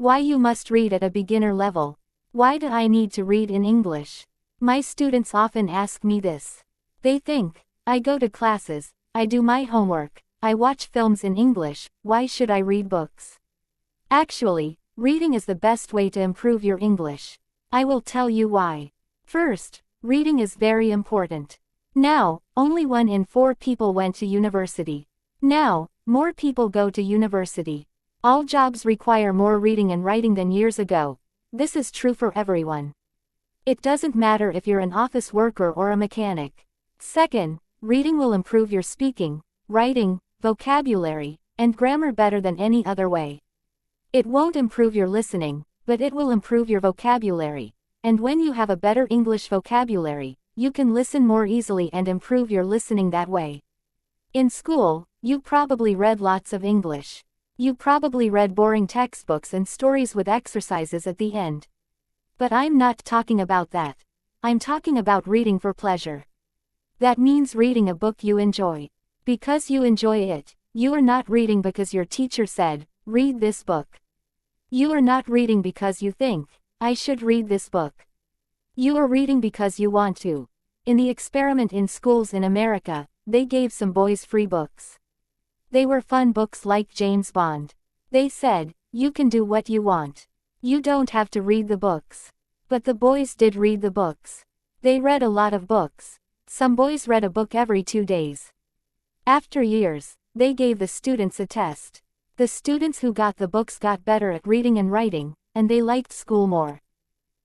Why you must read at a beginner level. Why do I need to read in English? My students often ask me this. They think, I go to classes, I do my homework, I watch films in English, why should I read books? Actually, reading is the best way to improve your English. I will tell you why. First, reading is very important. Now, only 1 in 4 people went to university. Now, more people go to university. All jobs require more reading and writing than years ago. This is true for everyone. It doesn't matter if you're an office worker or a mechanic. Second, reading will improve your speaking, writing, vocabulary, and grammar better than any other way. It won't improve your listening, but it will improve your vocabulary. And when you have a better English vocabulary, you can listen more easily and improve your listening that way. In school, you probably read lots of English. You probably read boring textbooks and stories with exercises at the end. But I'm not talking about that. I'm talking about reading for pleasure. That means reading a book you enjoy. Because you enjoy it, you are not reading because your teacher said, read this book. You are not reading because you think, I should read this book. You are reading because you want to. In the experiment in schools in America, they gave some boys free books. They were fun books like James Bond. They said, you can do what you want. You don't have to read the books. But the boys did read the books. They read a lot of books. Some boys read a book every 2 days. After years, they gave the students a test. The students who got the books got better at reading and writing, and they liked school more.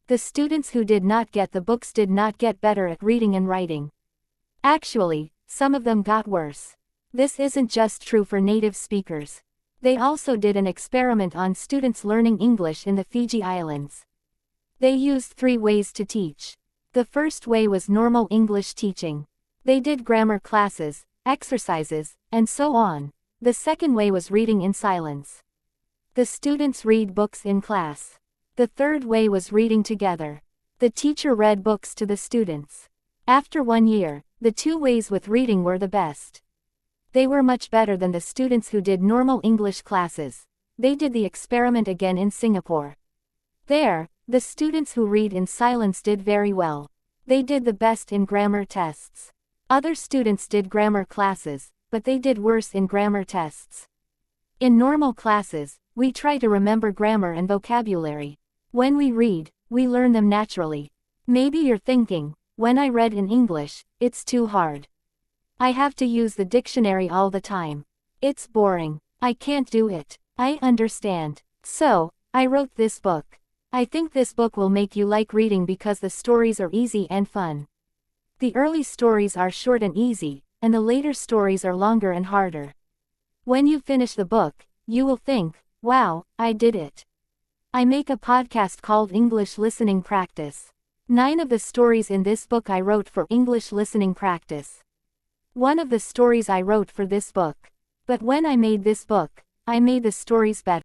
The students who did not get the books did not get better at reading and writing. Actually, some of them got worse. This isn't just true for native speakers. They also did an experiment on students learning English in the Fiji Islands. They used 3 ways to teach. The first way was normal English teaching. They did grammar classes, exercises, and so on. The second way was reading in silence. The students read books in class. The third way was reading together. The teacher read books to the students. After 1 year, the 2 ways with reading were the best. They were much better than the students who did normal English classes. They did the experiment again in Singapore. There, the students who read in silence did very well. They did the best in grammar tests. Other students did grammar classes, but they did worse in grammar tests. In normal classes, we try to remember grammar and vocabulary. When we read, we learn them naturally. Maybe you're thinking, when I read in English, it's too hard. I have to use the dictionary all the time. It's boring. I can't do it. I understand. So, I wrote this book. I think this book will make you like reading because the stories are easy and fun. The early stories are short and easy, and the later stories are longer and harder. When you finish the book, you will think, wow, I did it. I make a podcast called English Listening Practice. 9 of the stories in this book I wrote for English listening practice. One of the stories I wrote for this book. But when I made this book, I made the stories better.